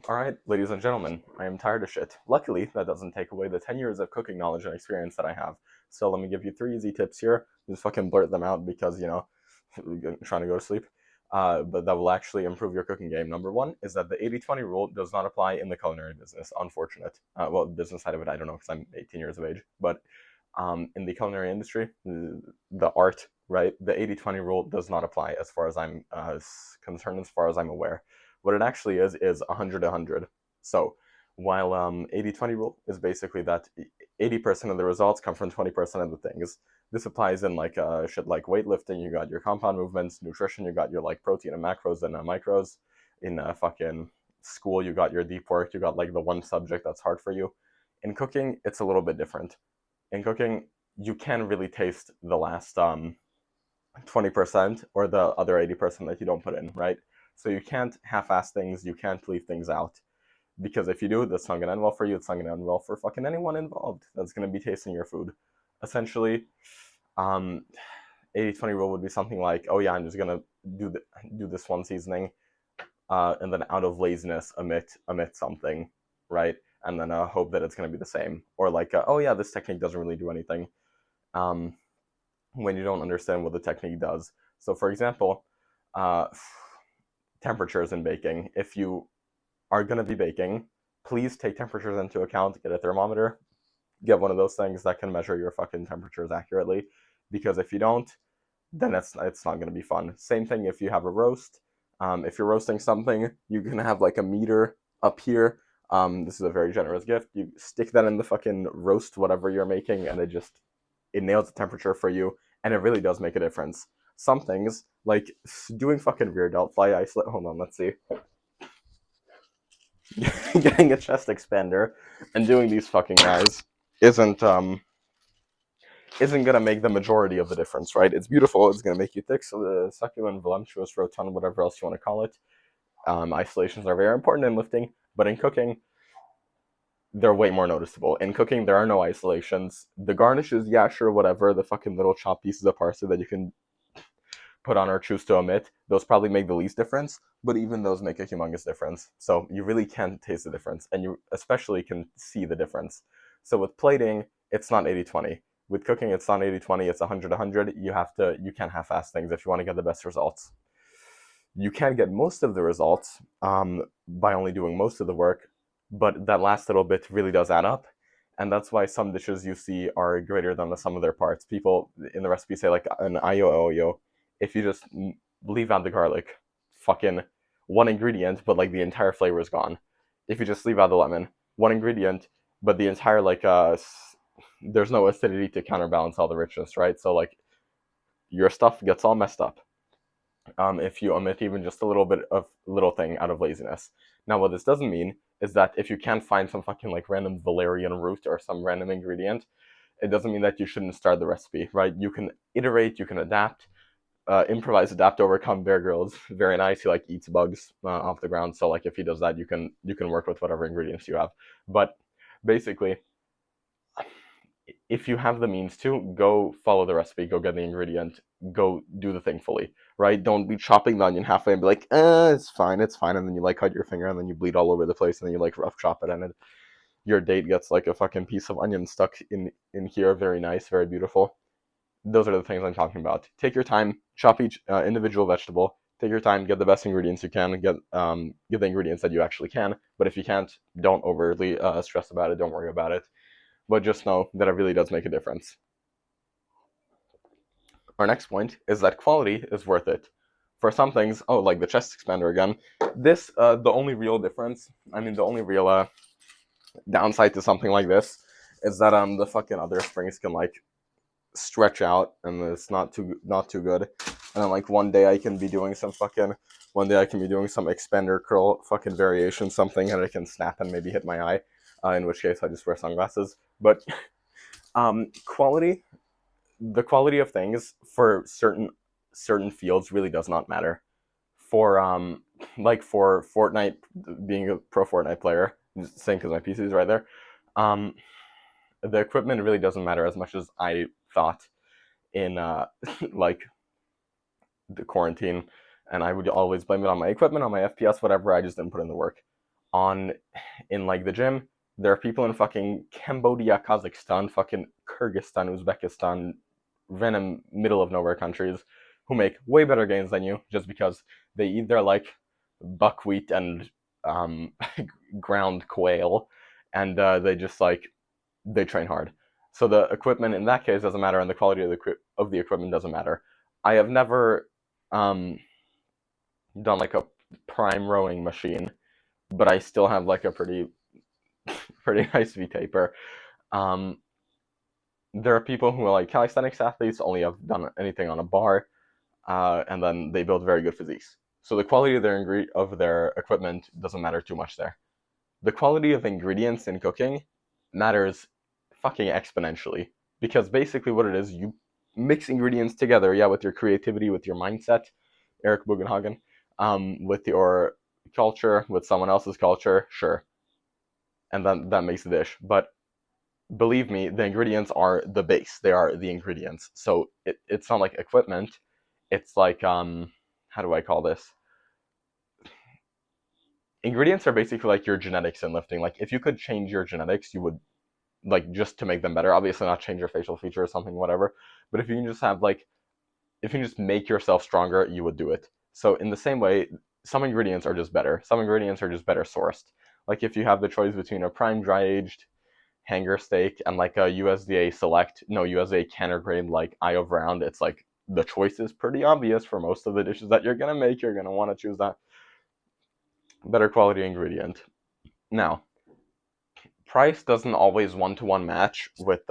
Alright, ladies and gentlemen, I am tired of shit. Luckily, that doesn't take away the 10 years of cooking knowledge and experience that I have. So let me give you 3 easy tips here. Just fucking blurt them out because, trying to go to sleep. But that will actually improve your cooking game. Number one is that the 80-20 rule does not apply in the culinary business. Unfortunate. Well, business side of it, I don't know because I'm 18 years of age. But in the culinary industry, the art, right, the 80-20 rule does not apply as far as I'm concerned, as far as I'm aware. What it actually is 100-100. So while 80-20 rule is basically that 80% of the results come from 20% of the things. This applies in like shit like weightlifting. You got your compound movements, nutrition. You got your like protein and macros and micros. In fucking school, you got your deep work. You got like the one subject that's hard for you. In cooking, it's a little bit different. In cooking, you can really taste the last 20% or the other 80% that you don't put in, right? So you can't half-ass things, you can't leave things out. Because if you do, that's not gonna end well for you, it's not gonna end well for fucking anyone involved that's gonna be tasting your food. Essentially, um, 80-20 rule would be something like, oh yeah, I'm just gonna do this one seasoning, and then out of laziness omit something, right? And then hope that it's gonna be the same. Or like, oh yeah, this technique doesn't really do anything. Um, when you don't understand what the technique does. So, for example, uh, temperatures in baking. If you are going to be baking, please take temperatures into account. Get a thermometer. Get one of those things that can measure your fucking temperatures accurately. Because if you don't, then it's not going to be fun. Same thing if you have a roast. If you're roasting something, you can have like a meter up here. This is a very generous gift. You stick that in the fucking roast, whatever you're making, and it nails the temperature for you, and it really does make a difference. Some things, like doing fucking rear delt fly isolate. Hold on, let's see. Getting a chest expander and doing these fucking guys isn't gonna make the majority of the difference, right? It's beautiful. It's gonna make you thick, succulent, voluptuous, rotund, whatever else you want to call it. Isolations are very important in lifting, but in cooking, they're way more noticeable. In cooking, there are no isolations. The garnishes, yeah, sure, whatever. The fucking little chopped pieces of parsley that you can put on or choose to omit, those probably make the least difference, but even those make a humongous difference. So you really can taste the difference, and you especially can see the difference. So with plating, it's not 80-20. With cooking, it's not 80-20, it's 100-100. You can't half-ass things if you want to get the best results. You can get most of the results by only doing most of the work, but that last little bit really does add up. And that's why some dishes you see are greater than the sum of their parts. People in the recipe say like an ayo oyo. If you just leave out the garlic, fucking one ingredient, but like the entire flavor is gone. If you just leave out the lemon, one ingredient, but the entire there's no acidity to counterbalance all the richness, right? So like your stuff gets all messed up if you omit even just a little bit of little thing out of laziness. Now, what this doesn't mean is that if you can't find some fucking like random valerian root or some random ingredient, it doesn't mean that you shouldn't start the recipe, right? You can iterate, you can adapt, improvise, adapt, overcome. Bear Grylls, very nice. He like eats bugs off the ground, so like if he does that, you can work with whatever ingredients you have. But basically, if you have the means to, go follow the recipe, go get the ingredient, go do the thing fully, right? Don't be chopping the onion halfway and be like, it's fine, and then you like cut your finger and then you bleed all over the place and then you like rough chop it and your date gets like a fucking piece of onion stuck in here. Very nice, very beautiful. Those are the things I'm talking about. Take your time, chop each individual vegetable. Take your time, get the best ingredients you can, get the ingredients that you actually can. But if you can't, don't overly stress about it. Don't worry about it. But just know that it really does make a difference. Our next point is that quality is worth it. For some things, like the chest expander again, the only real difference, the only real downside to something like this is that the fucking other springs can like stretch out and it's not too good. And then like one day I can be doing some expander curl fucking variation something and it can snap and maybe hit my eye. In which case I just wear sunglasses. But quality, the quality of things for certain fields really does not matter. For for Fortnite, being a pro Fortnite player, just saying because my PC is right there, the equipment really doesn't matter as much as I thought in like the quarantine, and I would always blame it on my equipment, on my FPS, whatever. I just didn't put in the work. on in like the gym. There are people in fucking Cambodia, Kazakhstan, fucking Kyrgyzstan, Uzbekistan, random middle of nowhere countries who make way better gains than you just because they eat their like buckwheat and um, ground quail, and they just like they train hard. So the equipment in that case doesn't matter, and the quality of the equipment doesn't matter. I have never um, done like a prime rowing machine, but I still have like a pretty nice V taper. Um, there are people who are like calisthenics athletes, only have done anything on a bar, and then they build very good physiques. So the quality of their equipment doesn't matter too much there. The quality of ingredients in cooking matters fucking exponentially, because basically what it is, you mix ingredients together, yeah, with your creativity, with your mindset, Eric Bugenhagen, with your culture, with someone else's culture, sure, and then that makes the dish. But believe me, the ingredients are the base. They are the ingredients. So it's not like equipment. It's like how do I call this? Ingredients are basically like your genetics in lifting. Like if you could change your genetics, you would, like, just to make them better. Obviously not change your facial feature or something, whatever. But if you can just have like, if you can just make yourself stronger, you would do it. So in the same way, some ingredients are just better. Some ingredients are just better sourced. Like if you have the choice between a prime dry aged hanger steak and like a USDA select, no, USDA canner grade like Eye of Round, it's like the choice is pretty obvious for most of the dishes that you're gonna make. You're gonna want to choose that better quality ingredient. Now, price doesn't always one-to-one match with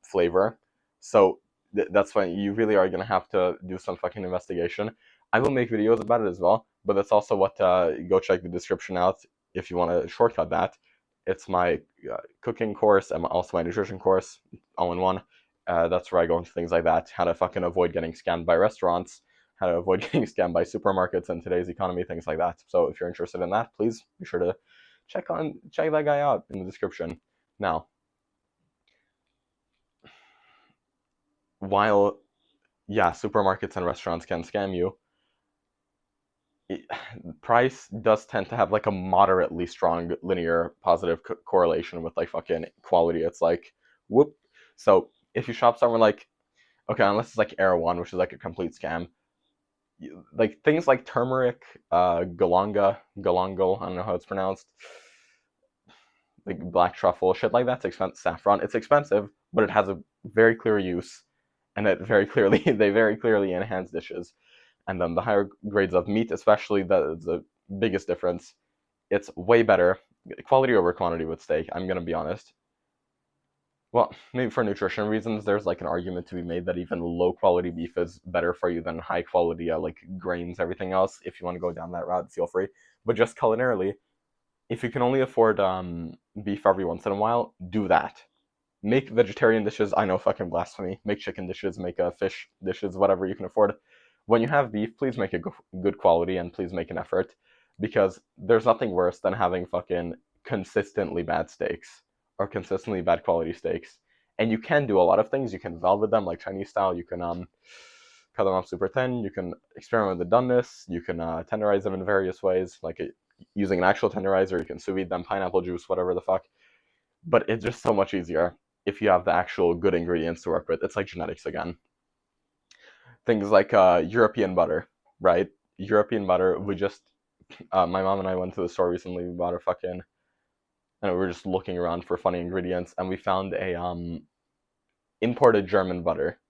flavor, so that's why you really are gonna have to do some fucking investigation. I will make videos about it as well, but that's also what go check the description out if you want to shortcut that. It's my cooking course and also my nutrition course all in one. That's where I go into things like that, how to fucking avoid getting scammed by restaurants, how to avoid getting scammed by supermarkets in today's economy, things like that. So if you're interested in that, please be sure to check that guy out in the description. Now, while yeah, supermarkets and restaurants can scam you, price does tend to have like a moderately strong linear positive correlation with like fucking quality. It's like whoop. So if you shop somewhere like, okay, unless it's like Erewhon, which is like a complete scam, like things like turmeric, galangal, I don't know how it's pronounced, like black truffle, shit like that's expensive. Saffron, it's expensive, but it has a very clear use, and it very clearly they very clearly enhance dishes. And then the higher grades of meat, especially, that is the biggest difference. It's way better, quality over quantity with steak. I'm gonna be honest. Well, maybe for nutrition reasons, there's like an argument to be made that even low quality beef is better for you than high quality like grains, everything else. If you want to go down that route, feel free. But just culinarily, if you can only afford beef every once in a while, do that. Make vegetarian dishes. I know, fucking blasphemy. Make chicken dishes, make fish dishes, whatever you can afford. When you have beef, please make it good quality and please make an effort, because there's nothing worse than having fucking consistently bad steaks or consistently bad quality steaks. And you can do a lot of things. You can velvet them like Chinese style. You can cut them off super thin. You can experiment with the doneness. You can tenderize them in various ways, like using an actual tenderizer. You can sous vide them, pineapple juice, whatever the fuck. But it's just so much easier if you have the actual good ingredients to work with. It's like genetics again. Things like European butter, right? European butter. We just my mom and I went to the store recently. We bought a fucking, and we were just looking around for funny ingredients, and we found a imported German butter,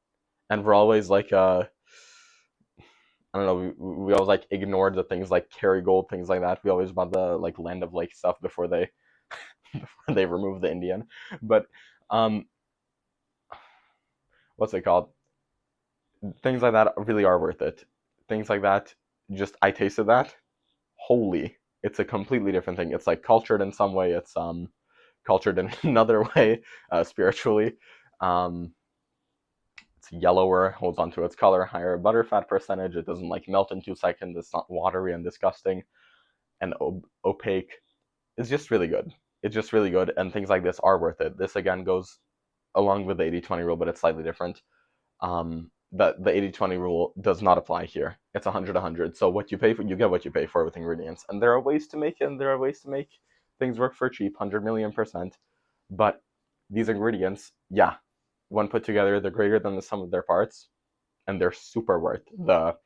and we're always like I don't know. We always like ignored the things like Kerrygold, things like that. We always bought the like Land of Lake stuff before they before they removed the Indian. But um, what's it called? Things like that really are worth it. Things like that, just I tasted that. Holy, it's a completely different thing. It's like cultured in some way. It's cultured in another way, spiritually. Um, it's yellower, holds onto its color, higher butterfat percentage. It doesn't like melt in 2 seconds. It's not watery and disgusting and opaque. It's just really good. It's just really good, and things like this are worth it. This again goes along with the 80-20 rule, but it's slightly different. the 80-20 rule does not apply here. It's 100-100. So what you pay for, you get what you pay for with ingredients. And there are ways to make it, and there are ways to make things work for cheap, 100 million%. But these ingredients, yeah, when put together, they're greater than the sum of their parts, and they're super worth the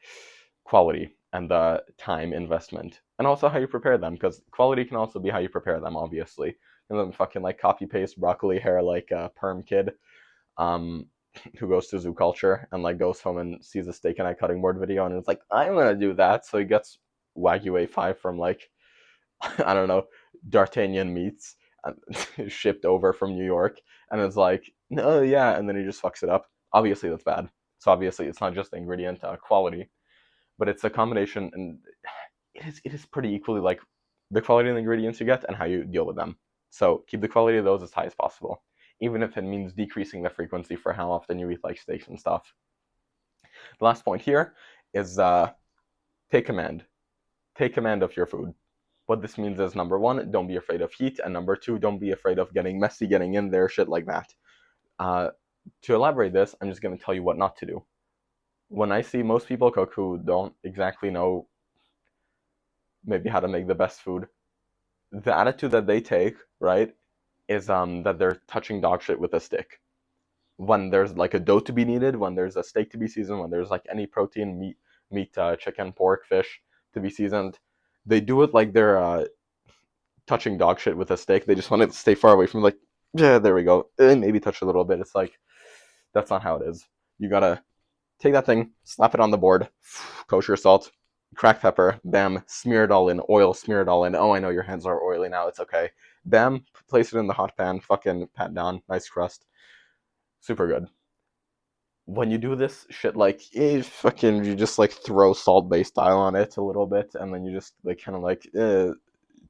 quality and the time investment. And also how you prepare them, because quality can also be how you prepare them, obviously. And then fucking like copy paste broccoli hair like a perm kid. Who goes to zoo culture and like goes home and sees a steak and eye cutting board video and it's like, I'm gonna do that. So he gets Wagyu A5 from like I don't know, D'Artagnan meats shipped over from New York, and it's like, no, yeah, and then he just fucks it up. Obviously, that's bad. So obviously, it's not just the ingredient quality, but it's a combination, and it is pretty equally like the quality of the ingredients you get and how you deal with them. So keep the quality of those as high as possible, even if it means decreasing the frequency for how often you eat like steaks and stuff. The last point here is take command. Take command of your food. What this means is, number one, don't be afraid of heat, and number two, don't be afraid of getting messy, getting in there, shit like that. To elaborate this, I'm just going to tell you what not to do. When I see most people cook who don't exactly know maybe how to make the best food, the attitude that they take, right, is that they're touching dog shit with a stick. When there's like a dough to be needed, when there's a steak to be seasoned, when there's like any protein, meat, chicken, pork, fish to be seasoned, they do it like they're touching dog shit with a stick. They just want it to stay far away from, like, yeah, there we go. And maybe touch a little bit. It's like, that's not how it is. You gotta take that thing, slap it on the board, kosher salt, cracked pepper, bam, smear it all in, oil, smear it all in. Oh, I know your hands are oily now, it's okay. Bam, place it in the hot pan, fucking pat down, nice crust. Super good. When you do this shit, like, fucking, you just like throw Salt Bae style on it a little bit, and then you just like kind of like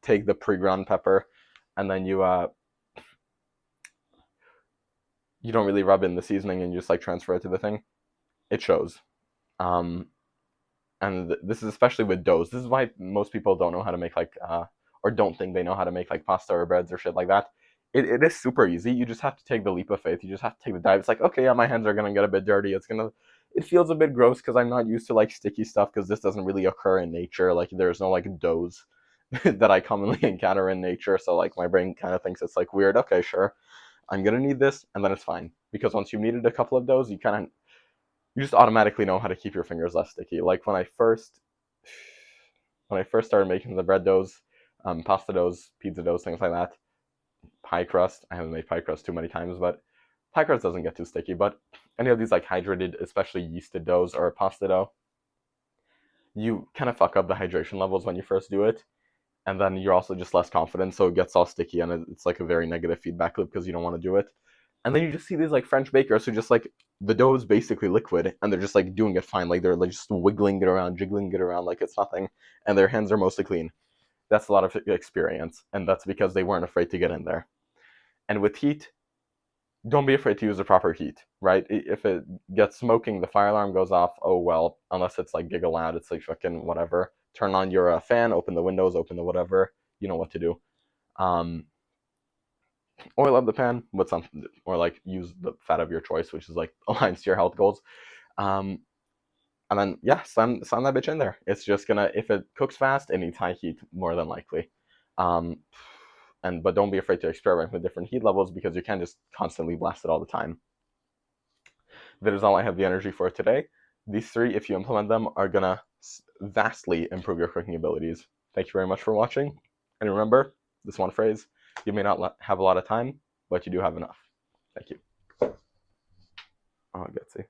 take the pre-ground pepper, and then you don't really rub in the seasoning, and you just like transfer it to the thing. It shows. Um, and this is especially with doughs. This is why most people don't know how to make like or don't think they know how to make like pasta or breads or shit like that. It is super easy. You just have to take the leap of faith. You just have to take the dive. It's like, okay, yeah, my hands are gonna get a bit dirty. It feels a bit gross because I'm not used to like sticky stuff, because this doesn't really occur in nature. Like there's no like doughs that I commonly encounter in nature. So like my brain kind of thinks it's like weird. Okay, sure, I'm gonna need this, and then it's fine, because once you've needed a couple of doughs, you just automatically know how to keep your fingers less sticky. Like when I first started making the bread doughs, pasta doughs, pizza doughs, things like that, pie crust. I haven't made pie crust too many times, but pie crust doesn't get too sticky. But any of these like hydrated, especially yeasted doughs or pasta dough, you kind of fuck up the hydration levels when you first do it, and then you're also just less confident, so it gets all sticky, and it's like a very negative feedback loop because you don't want to do it. And then you just see these like French bakers who just like, the dough is basically liquid, and they're just like doing it fine, like they're like just wiggling it around, jiggling it around like it's nothing, and their hands are mostly clean. That's a lot of experience, and that's because they weren't afraid to get in there. And with heat, don't be afraid to use the proper heat, right? If it gets smoking, the fire alarm goes off. Oh well, unless it's like giga loud, it's like fucking whatever. Turn on your fan, open the windows, open the whatever. You know what to do. Um, Oil up the pan with something, or like use the fat of your choice, which is like aligns to your health goals. Um, and then yeah, slam that bitch in there. It's just gonna, if it cooks fast, it needs high heat more than likely. Um, but don't be afraid to experiment with different heat levels, because you can't just constantly blast it all the time. That is all I have the energy for today. These three, if you implement them, are gonna vastly improve your cooking abilities. Thank you very much for watching, and remember this one phrase: you may not have a lot of time, but you do have enough. Thank you. Oh, Betsy.